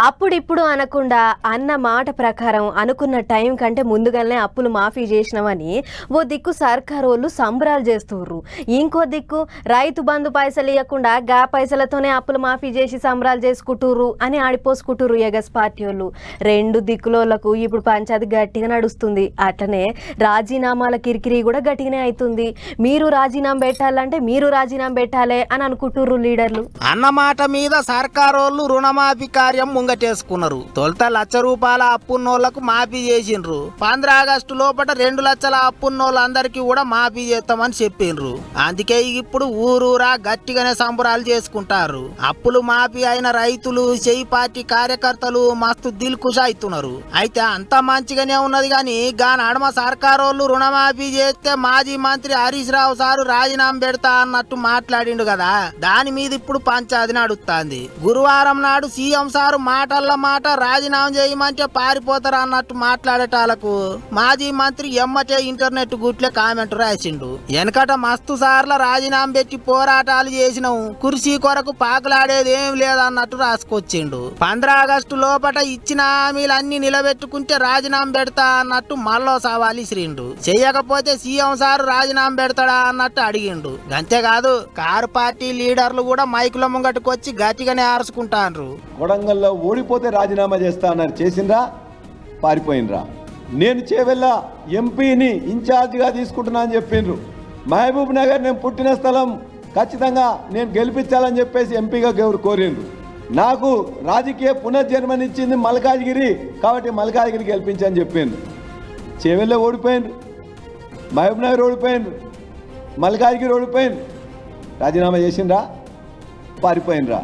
అప్పుడిప్పుడు అనకుండా అన్న మాట ప్రకారం అనుకున్న టైం కంటే ముందుగానే అప్పులు మాఫీ చేసినామని ఓ దిక్కు సర్కారు వాళ్ళు సంబరాలు చేస్తుర్రు. ఇంకో దిక్కు రైతు బంధు పైసలు ఇవ్వకుండా గా పైసలతోనే అప్పులు మాఫీ చేసి సంబరాలు చేసుకుంటుర్రు అని ఆడిపోసుకుంటుర్రు ఎగస్ పార్టీ వాళ్ళు. రెండు దిక్కులకు ఇప్పుడు పంచాయతీ గట్టిగా నడుస్తుంది. అట్లనే రాజీనామాల కిరికిరి కూడా గట్టిగానే అవుతుంది. మీరు రాజీనామా పెట్టాలంటే మీరు రాజీనామా పెట్టాలి అని అనుకుంటుర్రు లీడర్లు. అన్నమాట మీద సర్కారు వాళ్ళు రుణమాఫీ కార్యం ముంగటేసుకున్నారు. తొలుత ₹1,00,000 అప్పున్నోళ్లకు మాఫీ చేసిండ్రు. 15 ఆగస్టు లోపల 2 లక్షల అప్పున్నోళ్ళందరికీ కూడా మాఫీ చేస్తామని చెప్పిండ్రు. అందుకే ఇప్పుడు ఊరూరా గట్టిగానే సంబరాలు చేసుకుంటారు. అప్పులు మాఫీ అయిన రైతులు చెయ్యి పార్టీ కార్యకర్తలు మస్తు దిల్ ఖుష్ అవుతున్నారు. అయితే అంత మంచిగానే ఉన్నది గాని గా నడమ సర్కారు వాళ్ళు రుణమాఫీ చేస్తే మాజీ మంత్రి హరీష్ రావు సారు రాజీనామా పెడతా అన్నట్టు మాట్లాడిండు కదా, దాని మీద ఇప్పుడు పంచాయతీ నడుస్తుంది. గురువారం నాడు సీఎం సారు మాటల్ల మాట రాజీనామా చేయమంటే పారిపోతారు అన్నట్టు మాట్లాడేటాలకు మాజీ మంత్రి ఎమ్మటే ఇంటర్నెట్ గుట్లే కామెంట్ రాసిండు. వెనకట మస్తు సార్ల రాజీనామా పెట్టి పోరాటాలు చేసినాం, కుర్చీ కొరకు పాకులాడేది ఏం లేదన్నట్టు రాసుకొచ్చిండు. 15 ఆగస్టు లోపల ఇచ్చిన హామీలన్నీ నిలబెట్టుకుంటే రాజీనామా పెడతా అన్నట్టు మళ్ళీ సవాల్ ఇసిరిండు. చెయ్యకపోతే సీఎం సారు రాజీనామా పెడతాడా అన్నట్టు అడిగిండు. అంతేకాదు కారు పార్టీ లీడర్లు కూడా మైకుల ముంగట్టుకు వచ్చి గట్టిగానే ఆరుచుకుంటారు. కొడంగల్లో ఓడిపోతే రాజీనామా చేస్తా అన్నారు, చేసిండ్రా? పారిపోయినరా? నేను చేవెళ్ళ ఎంపీని ఇన్ఛార్జిగా తీసుకుంటున్నా అని చెప్పిండ్రు. మహబూబ్ నగర్ నేను పుట్టిన స్థలం, ఖచ్చితంగా నేను గెలిపించాలని చెప్పేసి ఎంపీగా కోరిండ్రు. నాకు రాజకీయ పునర్జన్మనిచ్చింది మల్కాజ్గిరి, కాబట్టి మల్కాజ్గిరి గెలిపించని చెప్పిండ్రు. చేవెళ్ళ ఓడిపోయిండ్రు, మహబూబ్ నగర్ ఓడిపోయిండ్రు, మల్కాజ్గిరి ఓడిపోయిండ్రు. రాజీనామా చేసిండ్రా? పారిపోయినరా?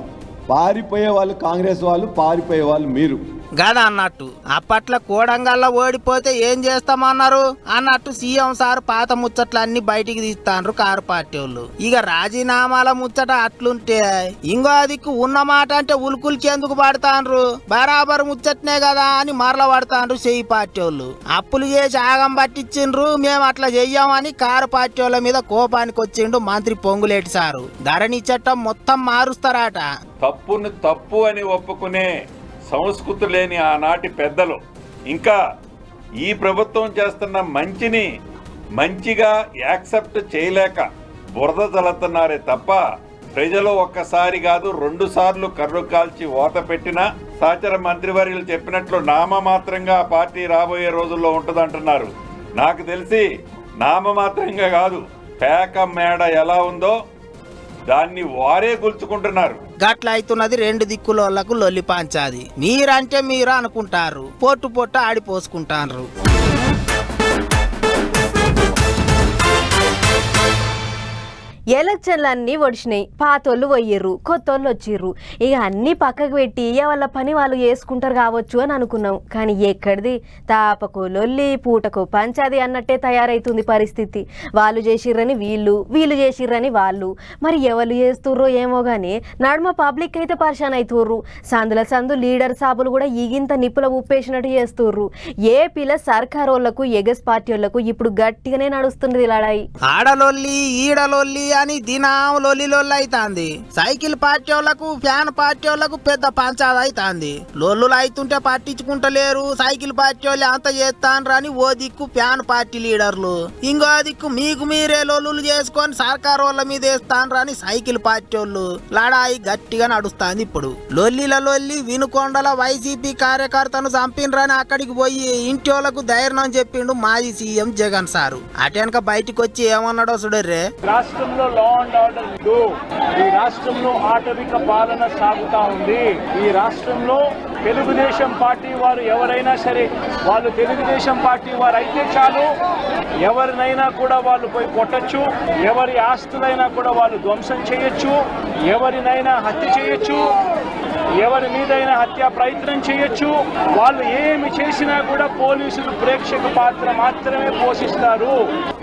పారిపోయే వాళ్ళు కాంగ్రెస్ వాళ్ళు, పారిపోయే వాళ్ళు మీరు గదా అన్నట్టు. అప్పట్లో కోడంగల్లో ఓడిపోతే ఏం చేస్తామన్నారు అన్నట్టు సీఎం సార్ పాత ముచ్చట్లన్నీ బయటికి తీస్తాండ్రు కారు పార్టీ వాళ్ళు. ఇక రాజీనామాల ముచ్చట అట్లుంటే ఇంకో దిక్కు ఉన్న మాట అంటే ఉలుకులకి ఎందుకు పడతాండ్రు, బరాబర్ ముచ్చట్నే కదా అని మరల పడతాండ్రు చెయ్యి పార్టీ వాళ్ళు. అప్పులు చేసి ఆగం పట్టించిండ్రు, మేము అట్లా చెయ్యామని కారు పార్టీ వాళ్ళ మీద కోపానికి వచ్చిండు మంత్రి పొంగులేటి సారు. ధరణి చట్టం మొత్తం మారుస్తారట. తప్పుని తప్పు అని ఒప్పుకునే సంస్కృతి లేని ఆనాటి పెద్దలు ఇంకా ఈ ప్రభుత్వం చేస్తున్న మంచిని మంచిగా యాక్సెప్ట్ చేయలేక బురద చల్లుతున్నారే తప్ప ప్రజలు ఒక్కసారి కాదు 2 సార్లు కర్రు కాల్చి ఓత పెట్టినా సహచర మంత్రివర్యులు చెప్పినట్లు నామమాత్రంగా ఆ పార్టీ రాబోయే రోజుల్లో ఉంటుందంటున్నారు. నాకు తెలిసి నామమాత్రంగా కాదు, పేక మేడ ఎలా ఉందో దాన్ని వారే గుల్చుకుంటున్నారు. గట్ల అవుతున్నది రెండు దిక్కులకు లొల్లి పంచాది. మీరంటే మీరు అనుకుంటారు, పొట్టు పొట్టు ఆడిపోసుకుంటారు. ఎలక్షన్లన్నీ ఒడిచినాయి, పాతోళ్ళు పోయిర్రు, కొత్తోళ్ళు వచ్చిర్రు. ఇక అన్నీ పక్కకు పెట్టి వాళ్ళ పని వాళ్ళు చేసుకుంటారు కావచ్చు అని అనుకున్నాం. కానీ ఎక్కడిది, తాపకు లొల్లి పూటకు పంచాది అన్నట్టే తయారైతుంది పరిస్థితి. వాళ్ళు చేసిర్రని వీళ్ళు, వీళ్ళు చేసిర్రని వాళ్ళు. మరి ఎవరు చేస్తుర్రో ఏమో కానీ నడుమ పబ్లిక్ అయితే పరిశాన్ అవుతుర్రు. సందు లీడర్ సాబులు కూడా ఈగింత నిప్పుల ఉప్పేసినట్టు చేస్తుర్రు. ఏపీల సర్కారు వాళ్ళకు ఎగస్ పార్టీ వాళ్ళకు ఇప్పుడు గట్టిగానే నడుస్తున్నది లడాయి. ఆడలొల్లి ఈడలొల్లి అని దినం లొల్లి అవుతాంది. సైకిల్ పార్టీ వాళ్ళకు ఫ్యాన్ పార్టీ వాళ్ళకు పెద్ద పంచాది అవుతాంది. లొల్లులు అవుతుంటే పట్టించుకుంటలేరు. సైకిల్ పార్టీ వాళ్ళు అంత చేస్తాన్రు అని ఓ దిక్కు ఫ్యాన్ పార్టీ లీడర్లు, ఇంకో దిక్కు మీకు మీరే లొల్లులు చేసుకొని సర్కారు వాళ్ళ మీద వేస్తాన్రు అని సైకిల్ పార్టీ వాళ్ళు. లడాయి గట్టిగా నడుస్తాంది ఇప్పుడు. లొల్లి వినుకొండల వైసీపీ కార్యకర్తను చంపినరని అక్కడికి పోయి ఇంటి వాళ్ళకు ధైర్యం చెప్పిండు మాజీ సీఎం జగన్ సారు. అటెనక బయటకు వచ్చి ఏమన్నాడో చూడర్రే. రాష్ట్రంలో లా అండ్ ఆర్డర్ లేదు, ఈ రాష్ట్రంలో ఆటవిక పాలన సాగుతా ఉంది. ఈ రాష్ట్రంలో తెలుగుదేశం పార్టీ వారు ఎవరైనా సరే, వాళ్ళు తెలుగుదేశం పార్టీ వారు అయితే చాలు, ఎవరినైనా కూడా వాళ్ళు పోయి కొట్టచ్చు, ఎవరి ఆస్తులైనా కూడా వాళ్ళు ధ్వంసం చేయొచ్చు, ఎవరినైనా హత్య చేయొచ్చు, ఎవరి మీదైనా హత్యా ప్రయత్నం చేయొచ్చు. వాళ్ళు ఏమి చేసినా కూడా పోలీసులు ప్రేక్షక పాత్ర మాత్రమే పోషిస్తారు.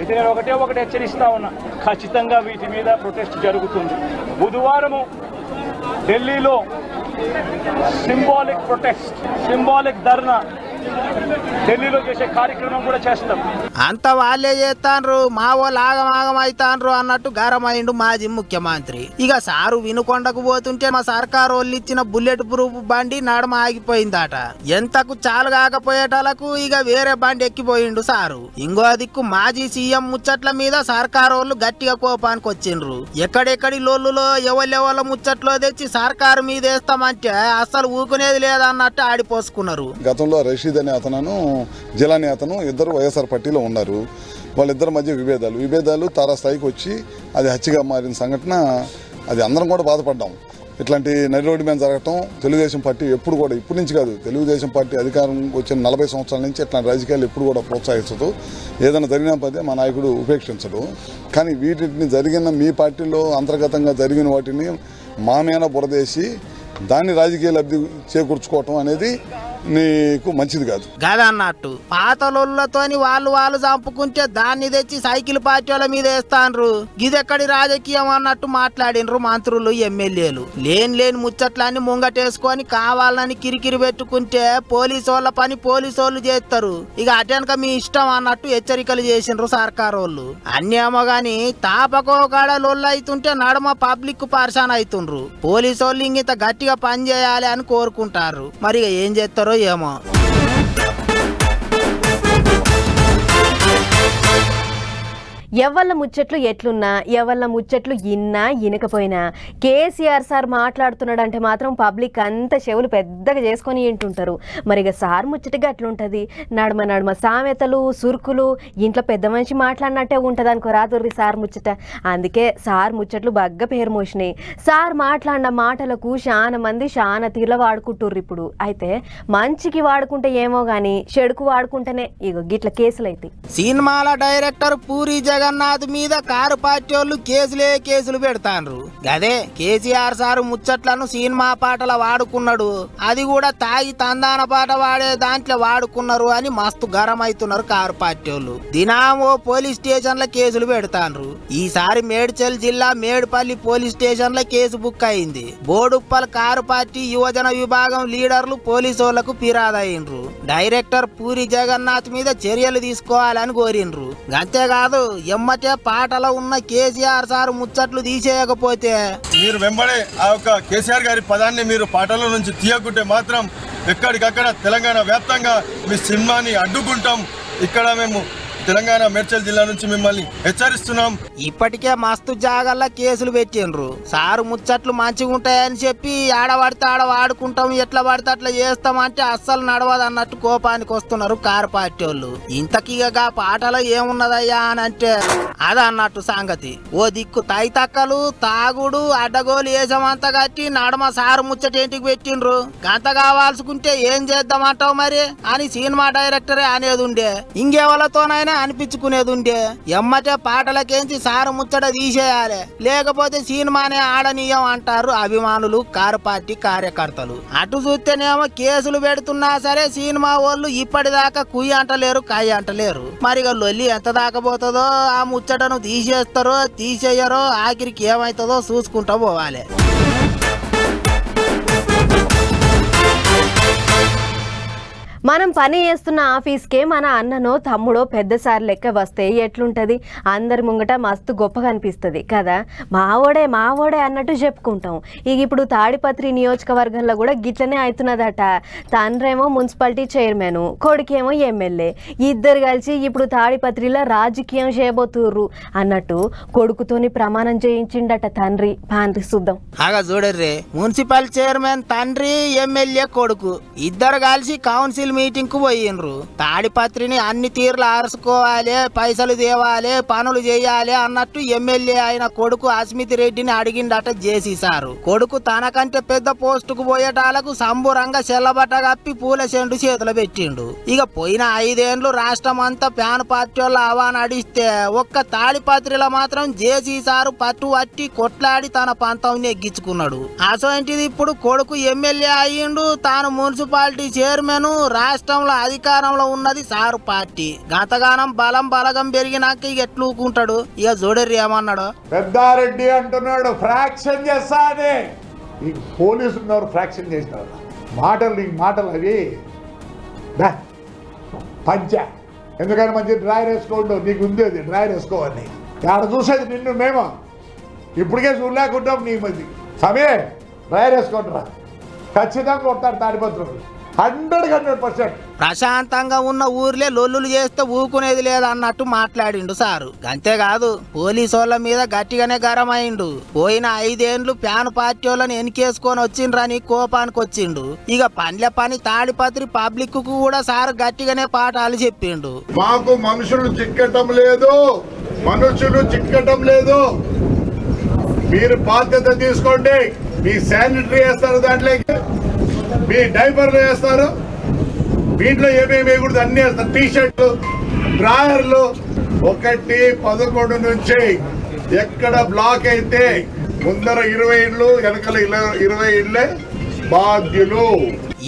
ఇది నేను ఒకటి హెచ్చరిస్తా ఉన్నా, ఖచ్చితంగా వీటి మీద ప్రొటెస్ట్ జరుగుతుంది. బుధవారము ఢిల్లీలో సింబాలిక్ ప్రొటెస్ట్, సింబాలిక్ ధర్నా ఢిల్లీలో చేసే కార్యక్రమం కూడా చేస్తాం. అంత వాళ్ళే చేస్తాన్రు, మా వాళ్ళు ఆగమాగం అవుతాన్రు అన్నట్టు గరమైండు మాజీ ముఖ్యమంత్రి. ఇక సారు వినుకొండకు పోతుంటే మా సర్కారు వాళ్ళు ఇచ్చిన బుల్లెట్ ప్రూఫ్ బండి నడమ ఆగిపోయిందట. ఎంతకు చాలు కాకపోయేటలకు ఇక వేరే బండి ఎక్కిపోయిండు సారు. ఇంకో దిక్కు మాజీ సీఎం ముచ్చట్ల మీద సర్కారు వాళ్ళు గట్టిగా కోపానికి వచ్చిండ్రు. ఎక్కడెక్కడి లోళ్ళులో ఎవరెవల ముచ్చట్లో తెచ్చి సర్కారు మీద వేస్తామంటే అసలు ఊకునేది లేదన్నట్టు ఆడిపోసుకున్నారు. గతంలో రషీద్ అనే అతను, జిలానీ అతను ఇద్దరు వైఎస్ఆర్ పార్టీలో ఉన్నారు. వాళ్ళిద్దరి మధ్య విభేదాలు తారాస్థాయికి వచ్చి అది హత్యగా మారిన సంఘటన, అది అందరం కూడా బాధపడ్డాం. ఇట్లాంటి నడి రోడ్డు మీద జరగటం తెలుగుదేశం పార్టీ ఎప్పుడు కూడా, ఇప్పటి నుంచి కాదు, తెలుగుదేశం పార్టీ అధికారం వచ్చిన 40 సంవత్సరాల నుంచి ఇట్లాంటి రాజకీయాలు ఎప్పుడు కూడా ప్రోత్సహించదు. ఏదైనా జరిగిన పదే మా నాయకుడు ఉపేక్షించడు. కానీ వీటిని జరిగిన మీ పార్టీలో అంతర్గతంగా జరిగిన వాటిని మా మీద బురదేసి దాన్ని రాజకీయ లబ్ధి చేకూర్చుకోవటం అనేది నీకు మంచిది కాదు గదన్నట్టు. పాతలతోని వాళ్ళు చంపుకుంటే దాన్ని తెచ్చి సైకిల్ పార్టీ వాళ్ళ మీద వేస్తాన్రు. గిదెక్కడి రాజకీయం అన్నట్టు మాట్లాడినరు మంత్రులు, ఎమ్మెల్యేలు. లేని ముచ్చట్లన్నీ ముంగటేసుకొని కావాలని కిరికిరి పెట్టుకుంటే పోలీసు వాళ్ళ పని పోలీసు వాళ్ళు చేస్తారు. ఇక అటెనక మీ ఇష్టం అన్నట్టు హెచ్చరికలు చేసిండ్రు సర్కారు వాళ్ళు. అన్నేమో గాని తాపకో కాడ లొల్లు అవుతుంటే నడమ పబ్లిక్ పర్సన్ అవుతుండ్రు. పోలీసు వాళ్ళు ఇంత గట్టిగా పని చేయాలి అని కోరుకుంటారు. మరి ఏం చేస్తారో ఏమో. ఎవళ్ళ ముచ్చట్లు ఎట్లున్నా, ఎవళ్ళ ముచ్చట్లు ఇన్నా ఇనకపోయినా కేసీఆర్ సార్ మాట్లాడుతున్నాడంటే మాత్రం పబ్లిక్ అంత చెవులు పెద్దగా చేసుకొని వింటుంటారు. మరి ఇక సార్ ముచ్చటగా అట్లుంటుంది. నడుమ సామెతలు, సురుకులు, ఇంట్లో పెద్ద మనిషి మాట్లాడినట్టే ఉంటుంది అనుకో రాదుర్రి సార్ ముచ్చట. అందుకే సార్ ముచ్చట్లు బాగా పేరు మోసినాయి. సార్ మాట్లాడిన మాటలకు చాలా మంది చాలా తీర్ల వాడుకుంటుర్రు ఇప్పుడు. అయితే మంచికి వాడుకుంటే ఏమో గానీ చెడుకు వాడుకుంటేనే ఇగో గిట్ల కేసులు అయితే. సినిమాల డైరెక్టర్ పూరి జగన్నాథ్ మీద కారు పార్టీ వాళ్ళు కేసులు పెడతాండ్రు. గదే కేసీఆర్ సారు ముచ్చట్లను సినిమా పాటల వాడుకున్నాడు, అది కూడా తాగి తందాన పాట వాడే దాంట్లో వాడుకున్నారు అని మస్తు గరం అవుతున్నారు కారు పార్టీ వాళ్ళు. దినామో పోలీస్ స్టేషన్ల కేసులు పెడతాండ్రు. ఈసారి మేడ్చల్ జిల్లా మేడ్పల్లి పోలీస్ స్టేషన్ లో కేసు బుక్ అయింది. బోడుప్పల్ కారు పార్టీ యువజన విభాగం లీడర్లు పోలీసు వాళ్లకు ఫిర్యాదయ్యిండ్రు. డైరెక్టర్ పూరి జగన్నాథ్ మీద చర్యలు తీసుకోవాలని కోరిండ్రు. అంతేకాదు ఎమ్మటే పాటలో ఉన్న కేసీఆర్ సార్ ముచ్చట్లు తీసేయకపోతే మీరు వెంబడే ఆ యొక్క కేసీఆర్ గారి పదాన్ని మీరు పాటల నుంచి తీయకుంటే మాత్రం ఎక్కడికక్కడ తెలంగాణ వ్యాప్తంగా మీ సినిమాని అడ్డుకుంటాం. ఇక్కడ మేము తెలంగాణ మేడ్చల్ జిల్లా నుంచి మిమ్మల్ని హెచ్చరిస్తున్నాం. ఇప్పటికే మస్తు జాగల్లా కేసులు పెట్టిండ్రు. సారు ముచ్చట్లు మంచిగా ఉంటాయని చెప్పి ఆడబడితే ఆడ వాడుకుంటాం, ఎట్లా పడితే అట్లా చేస్తామంటే అస్సలు నడవదు అన్నట్టు కోపానికి వస్తున్నారు కారు పార్టీ వాళ్ళు. ఇంతకీగా పాటలో ఏమున్నదయ్యా అని అంటే అదన్నట్టు సంగతి. ఓ దిక్కు తైతక్కలు, తాగుడు, అడ్డగోలు వేసమంతా కట్టి నడమ సారు ముచ్చట ఏంటికి పెట్టిండ్రు. గంత కావాల్సుకుంటే ఏం చేద్దామంటావు మరి అని సినిమా డైరెక్టరే అనేది ఉండే, ఇంకెవలతోనైనా అనిపించుకునేది ఉండే. ఎమ్మటే పాటలకేంచి సారు ముచ్చట తీసేయాలి, లేకపోతే సినిమానే ఆడనీయం అంటారు అభిమానులు, కారు పార్టీ కార్యకర్తలు. అటు చూస్తేనేమో కేసులు పెడుతున్నా సరే సినిమా వాళ్ళు ఇప్పటిదాకా కుయ్యి అంటలేరు, కాయ అంటలేరు. మరి లొల్లి ఎంత దాకా పోతుందో, ఆ ముచ్చటను తీసేస్తారో తీసేయరో, ఆఖరికి ఏమైతుందో చూసుకుంటూ పోవాలి. మనం పని చేస్తున్న ఆఫీస్కే మన అన్ననో తమ్ముడో పెద్ద సార్ లెక్క వస్తే ఎట్లుంటుంది? అందరి ముంగట మస్తు గొప్పగా అనిపిస్తుంది కదా. మావోడే అన్నట్టు చెప్పుకుంటాం. ఇక ఇప్పుడు తాడిపత్రి నియోజకవర్గంలో కూడా గిట్లనే అవుతున్నదట. తండ్రేమో మున్సిపాలిటీ చైర్మన్, కొడుకేమో ఎమ్మెల్యే, ఇద్దరు కలిసి ఇప్పుడు తాడిపత్రిలో రాజకీయం చేయబోతుర్రు అన్నట్టు కొడుకుతోని ప్రమాణం చేయించిండట తండ్రి. పాండ్రి చూద్దాం. ఆగా చూడర్రే, మున్సిపల్ చైర్మన్ తండ్రి, ఎమ్మెల్యే కొడుకు ఇద్దరు కలిసి కౌన్సిల్ మీటింగ్ కు పోయిండ్రు. తాడిపత్రిని అన్ని తీర్లు ఆరుసుకోవాలి, పైసలు తేవాలి, పనులు చేయాలి అన్నట్టు ఎమ్మెల్యే అయిన కొడుకు అస్మిత్ రెడ్డిని అడిగిండట జేసీ సారు. కొడుకు తనకంటే పెద్ద పోస్టుకు పోయేటాలకు సంబురంగా చెల్లబట్ట కప్పి పూల చెండు చేతులు పెట్టిండు. ఇక పోయిన 5 ఏళ్లు రాష్ట్రం అంతా ప్యాన్ పార్టీ వాళ్ళ హవా నడిస్తే ఒక్క తాడిపత్రిలో మాత్రం జేసీ సారు పట్టు పట్టి కొట్లాడి తన పంతం నెగ్గించుకున్నాడు. అసోంటిది ఇప్పుడు కొడుకు ఎమ్మెల్యే అయ్యిండు, తాను మున్సిపాలిటీ చైర్మన్, రాష్ట్రంలో అధికారంలో ఉన్నది సారు పార్టీ. గతగానం బలగం పెరిగినాక ఇక ఎట్లూకుంటాడు. ఇక చూడర్రి ఏమన్నాడు. పెద్దారెడ్డి అంటున్నాడు ఫ్రాక్షన్ చేస్తానే. ఈ పోలీసు ఉన్నారు ఫ్రాక్షన్ చేసినారు. మాటలు అవి పంచ ఎందుకని మంచి డ్రాయర్ వేసుకోండు, నీకు ఉంది అది డ్రాయర్ వేసుకోవాలి. ఆడ చూసేది నిన్ను మేము ఇప్పటికే చూడలేకుంటాం. నీ మధ్య సమయ డ్రాయర్ వేసుకుంటారా, ఖచ్చితంగా కొడతారు తాడిపత్రులు 100% ప్రశాంతంగా ఉన్న ఊర్లే లొల్లులు చేస్తే ఊకునేది లేదన్నట్టు మాట్లాడిండు సారు. అంతేకాదు పోలీసు వాళ్ళ మీద గట్టిగానే గరమైండు. పోయిన 5 ఏండ్లు ప్యాన్ పార్టీ వాళ్ళని ఎన్నికేసుకొని వచ్చిండ్రని కోపానికి వచ్చిండు. ఇక పని తాడిపత్రి పబ్లిక్ కు కూడా సారు గట్టిగానే పాఠాలు చెప్పిండు. మాకు మనుషులు చిక్కటం లేదు, మీరు బాధ్యత తీసుకోండి. మీ శానిటరీ వేస్తారు, దాంట్లోకి మీ డైపర్లు వేస్తారు, వీటిలో ఏమేమి వేయకూడదు అన్ని వేస్తారు. టీషర్ట్లు, డ్రాయర్లు. 1-11 నుంచి ఎక్కడ బ్లాక్ అయితే ముందర 20 ఇళ్ళు, వెనకల 20 ఇళ్ళే బాధ్యులు.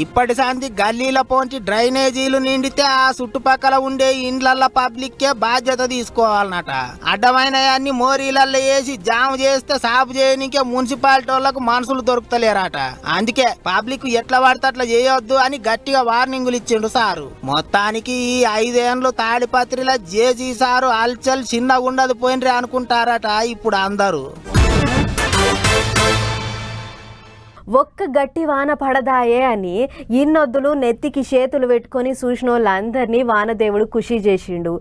ఇప్పటి సంది గల్లీల పోంచి డ్రైనేజీలు నిండితే ఆ చుట్టుపక్కల ఉండే ఇండ్లల్ల పబ్లిక్కే బాధ్యత తీసుకోవాలన్నట. అడ్డమైన అన్ని మోరీలల్లో వేసి జామ్ చేస్తే సాపు చేయనికే మున్సిపాలిటీ వాళ్ళకు మనుషులు దొరుకుతలేరట. అందుకే పబ్లిక్ ఎట్లా పడితే అట్లా చేయొద్దు అని గట్టిగా వార్నింగులు ఇచ్చిండు సారు. మొత్తానికి ఈ 5 ఏండ్లు తాడిపత్రిలో జేసీ సారు అల్చల్ చిన్నగా ఉండదు పోయినరే అనుకుంటారట ఇప్పుడు అందరూ. ఒక్క గట్టి వాన పడదాయే అని ఇన్నొద్దులు నెత్తికి చేతులు పెట్టుకొని చూసిన వాళ్ళందరినీ వానదేవుడు ఖుషి చేసిండు.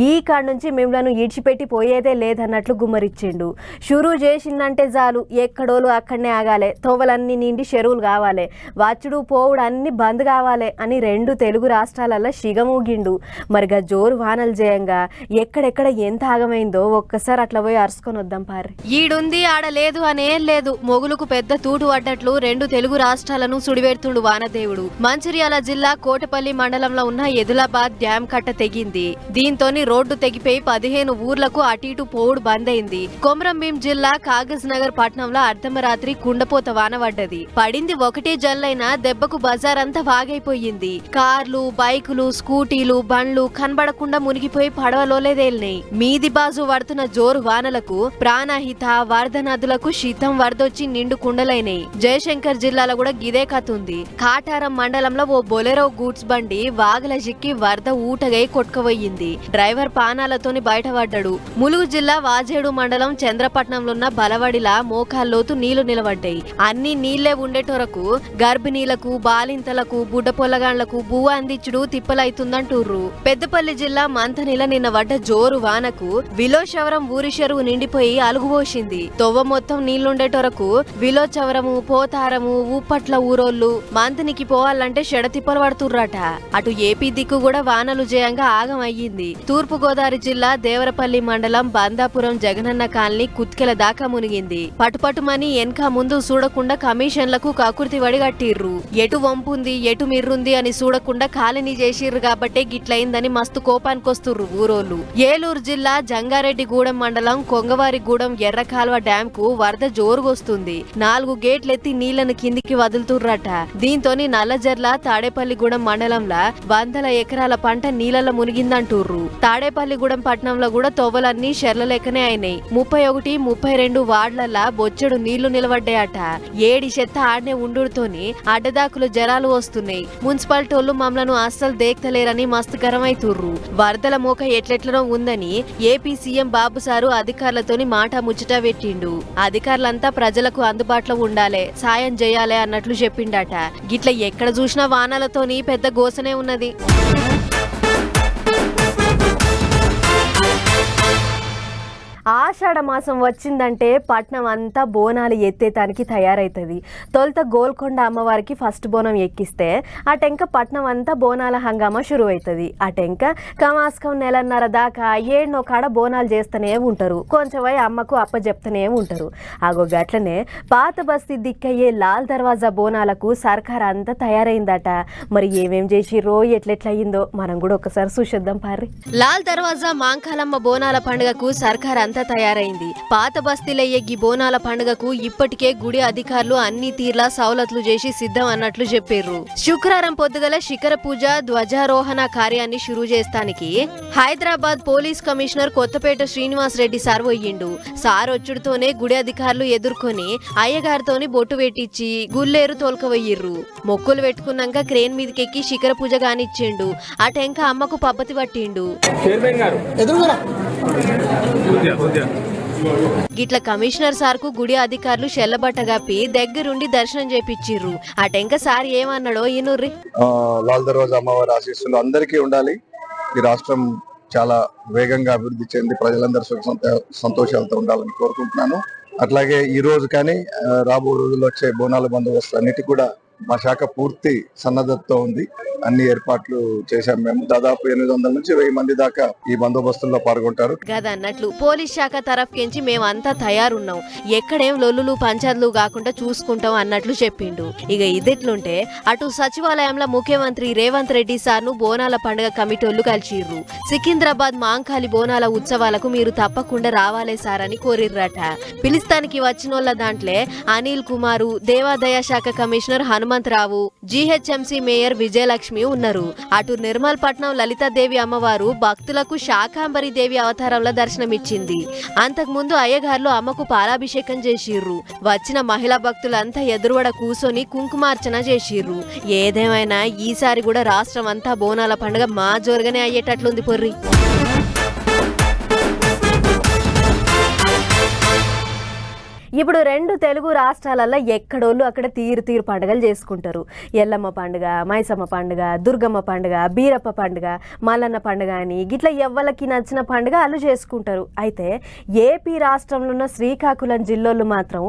ఈ కాడ నుంచి మిమ్మల్ని ఇడిచిపెట్టి పోయేదే లేదన్నట్లు గుమ్మరిచ్చిండు. షురూ చేసిందంటే చాలు ఎక్కడోలు అక్కడనే ఆగాలి, తోవలన్నీ నిండి చెరువులు కావాలి, వచ్చుడు పోవుడు అన్ని బంద్ కావాలి అని 2 తెలుగు రాష్ట్రాలలో షిగమూగిండు. మరిగా జోరు వానలు చేయంగా ఎక్కడెక్కడ ఎంత ఆగమైందో ఒక్కసారి అట్లా పోయి అరుచుకొని వద్దాం పారి. ఈడుంది ఆడ లేదు అనేం లేదు, మొగులకు పెద్ద తూటు పడ్డట్లు 2 తెలుగు రాష్ట్రాలను సుడివెడుతుండు వానదేవుడు. మంచిర్యాల జిల్లా కోటపల్లి మండలంలో ఉన్న ఎదులాబాద్ డ్యామ్ కట్ట తెగింది. దీంతోని రోడ్డు తెగిపోయి 15 ఊర్లకు అటు ఇటు పోవుడు బంద్ అయింది. కొమరంభీం జిల్లా కాగజ్ నగర్ పట్టణంలో అర్ధమరాత్రి కుండపోత వాన పడ్డది. పడింది ఒకటే జల్లైనా దెబ్బకు బజార్ అంతా వాగైపోయింది. కార్లు, బైకులు, స్కూటీలు, బండ్లు కనబడకుండా మునిగిపోయి పడవలోలేదేలినాయి. మీది బాజు పడుతున్న జోరు వానలకు ప్రాణహిత, వరద నదులకు శీతం వరదొచ్చి నిండు కుండలైనాయి. జయశంకర్ జిల్లాలో కూడా గిదే కథ ఉంది. కాటారం మండలంలో ఓ బొలెరో గూడ్స్ బండి వాగల జిక్కి వరద ఊటగై కొట్టుకుపోయింది. డ్రైవర్ పానాలతోని బయటపడ్డాడు. ములుగు జిల్లా వాజేడు మండలం చంద్రపట్నంలో ఉన్న బలవడిలా మోకాల్లోతు నీళ్లు నిలబడ్డాయి. అన్ని నీళ్లే ఉండేటోరకు గర్భిణీలకు, బాలింతలకు, బుడ్డ పొల్లగాండ్లకు బువ్వ అందించుడు తిప్పలైతుందంటూర్రు. పెద్దపల్లి జిల్లా మంతనిల నిన్న పడ్డ జోరు వానకు విలోచవరం ఊరి చెరువు నిండిపోయి అలుగుపోసింది. తొవ్వ మొత్తం నీళ్లుండేటోరకు విలోచవరము, పోతారము, ఊపట్ల ఊరోళ్ళు మంతనికి పోవాలంటే షెడతిప్పలు పడుతుర్రట. అటు ఏపీ దిక్కు కూడా వానలు జయంగా ఆగమయ్యింది. తూర్పు గోదావరి జిల్లా దేవరపల్లి మండలం బందాపురం జగనన్న కాలనీ కుత్కెల దాకా మునిగింది. పటుపటుమని వెనక ముందు చూడకుండా కమిషన్లకు కకుర్తి వడిగట్టిర్రు. ఎటు వంపుంది ఎటు మిర్రుంది అని చూడకుండా కాలనీ చేసిర్రు కాబట్టే గిట్లయిందని మస్తు కోపానికొస్తుర్రు ఊరోళ్ళు. ఏలూరు జిల్లా జంగారెడ్డిగూడెం మండలం కొంగవారిగూడెం ఎర్రకాల్వ డ్యాం కు వరద జోరుగొస్తుంది. 4 గేట్లెత్తి నీళ్లను కిందికి వదులుతుర్రట. దీంతోని నల్లజర్ల తాడేపల్లిగూడెం మండలంలో 100 ఎకరాల పంట నీళ్లలో మునిగిందంటూర్రు. తాడేపల్లిగూడెం పట్టణంలో కూడా తొవ్వలన్నీ షెర్ల లెక్కనే అయినాయి. 31, 32 వార్డులలా బొచ్చెడు నీళ్లు నిలబడ్డాయట. 7 చెత్త ఆడనే ఉండుతోని అడ్డదాకులు జరాలు వస్తున్నాయి. మున్సిపాలిటోళ్లు మమ్మలను అస్సలు దేక్తలేరని మస్తు గరమైతుర్రు. వరదల మోక ఎట్లెట్లనో ఉందని ఏపీ సీఎం బాబు సారు అధికారులతోని మాట ముచ్చట పెట్టిండు. అధికారులంతా ప్రజలకు అందుబాటులో ఉండాలి, సాయం చేయాలి అన్నట్లు చెప్పిండట. గిట్ల ఎక్కడ చూసినా వానలతోని పెద్ద గోసనే ఉన్నది. ఆషాఢ మాసం వచ్చిందంటే పట్నం అంతా బోనాలు ఎత్తేతానికి తయారైతుంది. తొలుత గోల్కొండ అమ్మవారికి ఫస్ట్ బోనం ఎక్కిస్తే ఆ టెంక పట్నం అంతా బోనాల హంగామా షురు అవుతుంది. ఆ టెంక కమాస్కం 1.5 దాకా 7 కాడ బోనాలు చేస్తూనే ఉంటారు. కొంచెం అమ్మకు అప్ప చెప్తూనే ఉంటారు. ఆగో గట్లనే పాత బస్తీ దిక్కయ్యే లాల్ దర్వాజా బోనాలకు సర్కార్ అంతా తయారైందట. మరి ఏమేం చేసిర్రో ఎట్లెట్లయిందో మనం కూడా ఒకసారి చూసేద్దాం పారి. లాల్ దర్వాజా మాంకాలమ్మ బోనాల పండుగకు సర్కార్ అంతా తయారు తయారైంది. పాత బస్తీలయ్యే గీ బోనాల పండుగకు ఇప్పటికే గుడి అధికారులు అన్ని తీర్లా సౌలతులు చేసి సిద్ధం అన్నట్లు చెప్పారు. శుక్రవారం పొద్దుగల శిఖర పూజ ధ్వజారోహణ కార్యాన్ని షురూ చేస్తానికి Hyderabad police commissioner Kothapeta Srinivas Reddy sir పోయిండు. సార్ వచ్చుడుతోనే గుడి అధికారులు ఎదుర్కొని అయ్యగారితోని బొట్టు పెట్టించి గుల్లేరు తోల్కవయ్యిర్రు. మొక్కులు పెట్టుకున్నాక క్రేన్ మీదకెక్కి శిఖర పూజ కానిచ్చిండు. ఆ టెంక అమ్మకు పబ్బతి పట్టిండు. గిట్ల కమిషనర్ సార్ కు గుడి అధికారులు షెల్లబట్ట గప్పి దగ్గరుండి దర్శనం చేపిచ్చిర్రు. ఆ టెంక సార్ ఏమన్నాడో ఈనుర్రి. లాల్ దర్వాజా అమ్మవారి ఆశీస్సులు అందరికీ ఉండాలి. ఈ రాష్ట్రం చాలా వేగంగా అభివృద్ధి చెంది ప్రజలందరూ సుఖ సంతోషాలతో ఉండాలని కోరుకుంటున్నాను. అట్లాగే ఈ రోజు కానీ రాబో రోజుల్లో వచ్చే బోనాల బందోబస్తు అన్నిటి కూడా మా శాఖ పూర్తి సన్నద్ధతతో ఉంది. అన్ని ఏర్పాట్లు చేశాం. మేము దాదాపు 800 నుంచి 1000 మంది దాకా ఈ బందోబస్తుల్లో పాల్గొంటారు. గదన్నట్లు పోలీస్ శాఖ తరఫుకెంచి మేమంతా తయారున్నాం, ఎక్కడేం లొల్లులు పంచాదులు కాకుండా చూసుకుంటాం అన్నట్లు చెప్పిండు. ఇక ఇదిట్లుంటే అటు సచివాలయంలో ముఖ్యమంత్రి రేవంత్ రెడ్డి సార్ను బోనాల పండుగ కమిటీలు కలిసిర్రు. సికింద్రాబాద్ మాంకాలి బోనాల ఉత్సవాలకు మీరు తప్పకుండా రావాలే సార్ అని కోరిర్రట. పిలిస్తానికి వచ్చినోళ్ల దాంట్లో అనిల్ కుమారు, దేవాదాయ శాఖ commissioner Hanumantharao, GHMC mayor Vijayalakshmi ఉన్నారు. అటు నిర్మల్పట్నం లలితాదేవి అమ్మవారు భక్తులకు శాకాంబరి దేవి అవతారంలో దర్శనమిచ్చింది. అంతకుముందు అయ్యగారులు అమ్మకు పాలాభిషేకం చేసిర్రు. వచ్చిన మహిళా భక్తులంతా ఎదురువడ కూసొని కుంకుమార్చన చేసిర్రు. ఏదేమైనా ఈసారి కూడా రాష్ట్రం అంతా బోనాల పండుగ మా జోరుగానే అయ్యేటట్లుంది పొర్రి. ఇప్పుడు 2 తెలుగు రాష్ట్రాలలో ఎక్కడోళ్ళు అక్కడ తీరు పండుగలు చేసుకుంటారు. ఎల్లమ్మ పండుగ, మైసమ్మ పండుగ, దుర్గమ్మ పండుగ, బీరప్ప పండుగ, మల్లన్న పండుగ అని గిట్ల ఎవ్వలకి నచ్చిన పండుగ వాళ్ళు చేసుకుంటారు. అయితే ఏపీ రాష్ట్రంలో ఉన్న శ్రీకాకుళం జిల్లాలో మాత్రం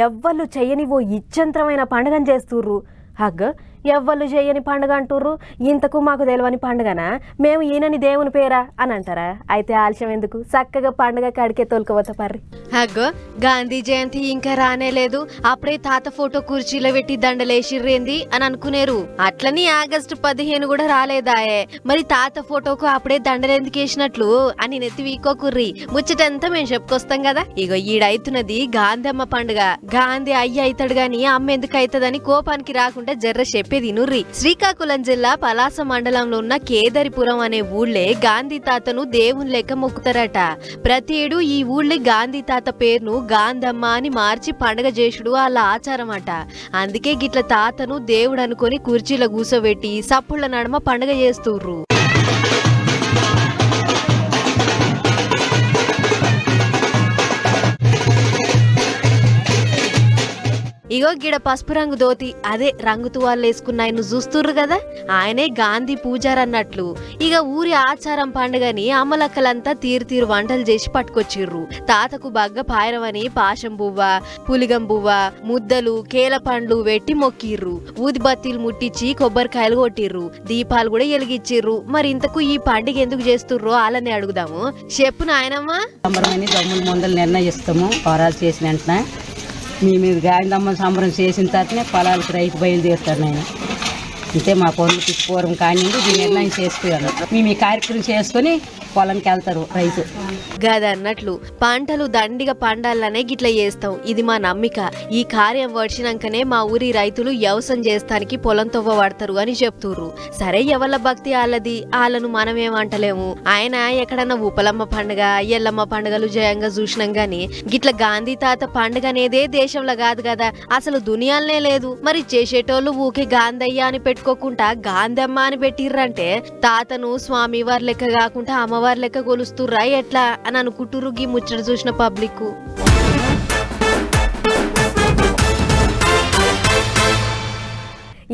ఎవ్వళ్ళు చేయని ఓ ఇచ్చంత్రమైన పండుగను చేస్తుర్రు. హగ్ ఎవ్వళ్ళు చేయని పండుగ అంటుర్రు. ఇంతకు మాకు తెలియని పండుగనా, మేము ఈయనని దేవుని పేరా అని అంటారా? అయితే ఆలస్యం ఎందుకు, చక్కగా పండుగ కాడికే తోలుకోవత పర్రి. హగ్ గాంధీ జయంతి ఇంకా రానేలేదు, అప్పుడే తాత ఫోటో కుర్చీలో పెట్టి దండలేసిర్రేంది అని అనుకునేరు. అట్లని ఆగస్టు 15 కూడా రాలేదాయే, మరి తాత ఫోటోకు అప్పుడే దండలెందుకు వేసినట్లు అని నెత్తి వీకోకుర్రి. ముచ్చటంతా మేము చెప్పుకొస్తాం కదా. ఇగో ఈడైతున్నది గాంధమ్మ పండుగ. గాంధీ అయ్యి అవుతాడు గాని అమ్మ ఎందుకు అవుతుందని కోపానికి రాకుండా జర్ర చెప్పి శ్రీకాకుళం జిల్లా పలాస మండలంలో ఉన్న కేదరిపురం అనే ఊళ్ళే గాంధీ తాతను దేవుని లెక్క మొక్కుతారట. ప్రతి ఏడు ఈ ఊళ్ళే గాంధీ తాత పేరును గాంధమ్మ అని మార్చి పండుగ చేసుడు వాళ్ళ ఆచారం అట. అందుకే గిట్ల తాతను దేవుడు అనుకుని కుర్చీలో కూసోబెట్టి సప్పుళ్ల నడమ పండుగ చేస్తుర్రు. ఇగో గిడ పసుపు రంగు దోతి, అదే రంగు తువాళ్ళు వేసుకున్న ఆయన చూస్తుర్రు కదా, ఆయనే గాంధీ పూజార్ అన్నట్లు. ఇక ఊరి ఆచారం పండుగని అమ్మలక్కలంతా తీరు వంటలు చేసి పట్టుకొచ్చిర్రు. తాతకు బగ్గ పాయరమని పాశం బువ్వ, పులిగం బువ్వ, ముద్దలు, కేల పండ్లు పెట్టి మొక్కిర్రు. ఊదిబత్తీలు ముట్టించి కొబ్బరికాయలు కొట్టిర్రు. దీపాలు కూడా వెలిగిచ్చిర్రు. మరి ఇంతకు ఈ పండుగ ఎందుకు చేస్తుర్రో వాళ్ళని అడుగుదాము. చెప్పు నాయనమ్మా. ముందలు నిర్ణయిస్తాము వరాలు చేసిన వెంటనే మేము గాంధమ్మ సంబరం చేసిన తర్వాతనే పొలాలకు రైతు బయలుదేరుతారు. నేను అంటే మా పనులకి పూర్వం కానీ దీన్ని నిర్ణయం చేసుకున్నాను. మేము ఈ కార్యక్రమం చేసుకుని పొలంకి వెళ్తారు రైతు. గదన్నట్లు పంటలు దండిగా పండాలనే గిట్ల చేస్తాం, ఇది మా నమ్మిక. ఈ కార్యం వచ్చినాకనే మా ఊరి రైతులు వ్యవసాయం చేస్తానికి పొలం తవ్వ పడతారు అని చెప్తుర్రు. సరే, ఎవళ్ళ భక్తి వాళ్ళది, వాళ్ళను మనమేమంటలేము. ఆయన ఎక్కడన్నా ఉపలమ్మ పండుగ, ఎల్లమ్మ పండుగలు జయంగా చూసినాం గాని గిట్ల గాంధీ తాత పండుగ అనేదే దేశంలో కాదు కదా, అసలు దునియాలనే లేదు. మరి చేసేటోళ్ళు ఊకే గాంధయ్య అని పెట్టుకోకుండా గాంధమ్మ అని పెట్టిర్రంటే తాతను స్వామి వారి లెక్క కాకుండా అమ్మవారి లెక్క కొలుస్తుర్రా ఎట్లా అని అనుకుంటుర్రు గీ ముచ్చట చూసిన పబ్లిక్.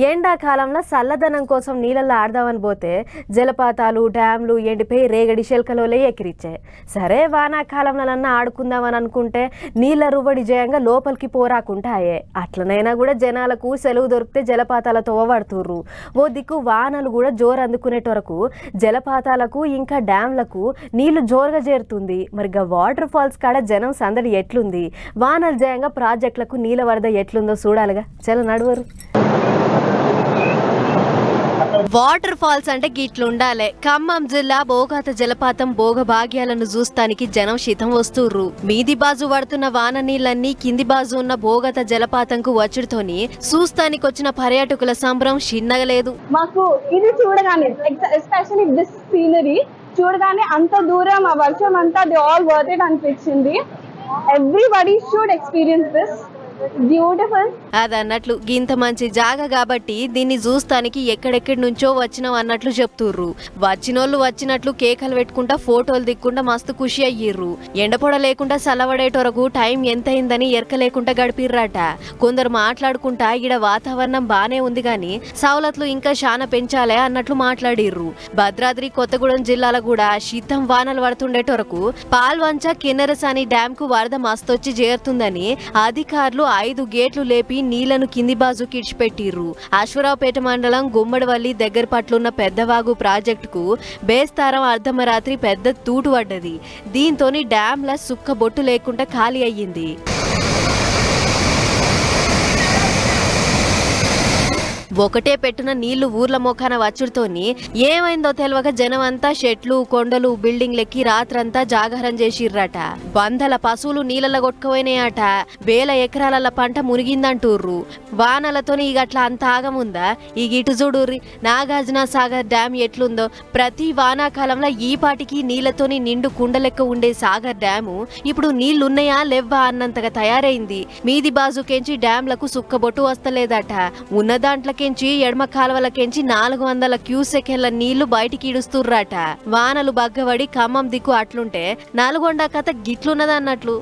ఎండాకాలంలో చల్లదనం కోసం నీళ్ళల్లో ఆడదామని పోతే జలపాతాలు, డ్యామ్లు ఎండిపోయి రేగడి శెల్కలోలే ఎక్కిరిచ్చాయి. సరే, వానాకాలంలోనన్నా ఆడుకుందామని అనుకుంటే నీళ్ళ రువ్వడి జయంగా లోపలికి పోరాకుంటాయే. అట్లనైనా కూడా జనాలకు సెలవు దొరికితే జలపాతాలతో పడుతుర్రు. ఓ దిక్కు వానలు కూడా జోరు అందుకునేట వరకు జలపాతాలకు ఇంకా డ్యామ్లకు నీళ్లు జోరుగా చేరుతుంది. మరిగా వాటర్ ఫాల్స్ కాడ జనం సందడి ఎట్లుంది, వానలు జయంగా ప్రాజెక్టులకు నీళ్ళ వరద ఎట్లుందో చూడాలిగా. చలో నడువరు. వాటర్ ఫాల్స్ అంటే గిట్లుండాలే. ఖమ్మం జిల్లా బోగాత జలపాతం భోగభాగ్యాలను చూస్తానికి జనం శితం వస్తుర్రు. మీది బాజు పడుతున్న వాన నీళ్లన్నీ కింది బాజు ఉన్న బోగాత జలపాతంకు వచ్చుడుతోని చూస్తానికి వచ్చిన పర్యాటకుల సంబరం చిన్నగలేదు. మాకు ఇది చూడగానే ఎస్పెషల్లీ దిస్ సీనరీ చూడగానే అంత దూరం ఆ వర్షం అంతా ది ఆల్ వర్త్ ఇట్ అనిపించింది. Everybody should experience this. Beautiful. అదన్నట్లు గింత మంచి జాగా కాబట్టి దీన్ని చూస్తానికి ఎక్కడెక్కడి నుంచో వచ్చినాం అన్నట్లు చెప్తుర్రు. వచ్చినోళ్ళు వచ్చినట్లు కేకలు పెట్టుకుంటా ఫోటోలు దిక్కుండా మస్తు ఖుషి అయ్యిర్రు. ఎండపొడ లేకుండా సలవడేటొరకు టైం ఎంతైందని ఎరక లేకుండా గడిపిర్రట. కొందరు మాట్లాడుకుంటా ఈడ వాతావరణం బానే ఉంది గాని సవలతులు ఇంకా శాన పెంచాలే అన్నట్లు మాట్లాడిర్రు. భద్రాద్రి కొత్తగూడెం జిల్లాల కూడా శీతం వానలు పడుతుండేటొరకు పాల్వంచ కిన్నెరసాని డ్యామ్ కు వరద మస్తొచ్చి చేరుతుందని అధికారులు 5 గేట్లు లేపి నీళ్లను కింది బాజు కిడిచిపెట్టిర్రు. అశ్వరావుపేట మండలం గుమ్మడివల్లి దగ్గర పట్లున్న పెద్దవాగు ప్రాజెక్టుకు బేస్తారం అర్ధమరాత్రి పెద్ద తూటు పడ్డది. దీంతోని డ్యాంల సుక్క బొట్టు లేకుండా ఖాళీ అయ్యింది. ఒకటే పెట్టున నీళ్లు ఊర్ల మోకాన వచ్చుడుతోని ఏమైందో తెలవక జనమంతా షెట్లు కొండలు బిల్డింగ్లెక్కి రాత్రంతా జాగారం చేసిర్రట. వందల పశువులు నీళ్ళ కొట్టుకుపోయినాయట. వేల ఎకరాల పంట మునిగిందంటూర్రు. వానలతోని ఈ గట్ల అంత ఆగముందా? ఈ గిటు చూడుర్రి నాగార్జున సాగర్ డ్యామ్ ఎట్లుందో. ప్రతి వానాకాలంలో ఈ పాటికి నీళ్లతోని నిండు కుండలెక్క ఉండే సాగర్ డ్యాము ఇప్పుడు నీళ్లున్నాయా లేవ్వా అన్నంతగా తయారైంది. మీది బాజుకెంచి డ్యాంలకు సుక్కబొట్టు వస్తలేదట. ఉన్న దాంట్లకెంచి ఎడమ కాలువలకెంచి 400 క్యూసెక్ల నీళ్లు బయటికి ఇడుస్తుర్రట. వానలు బగ్గబడి ఖమ్మం దిక్కు అట్లుంటే నల్గొండ కథ గిట్లున్నదన్నట్లు.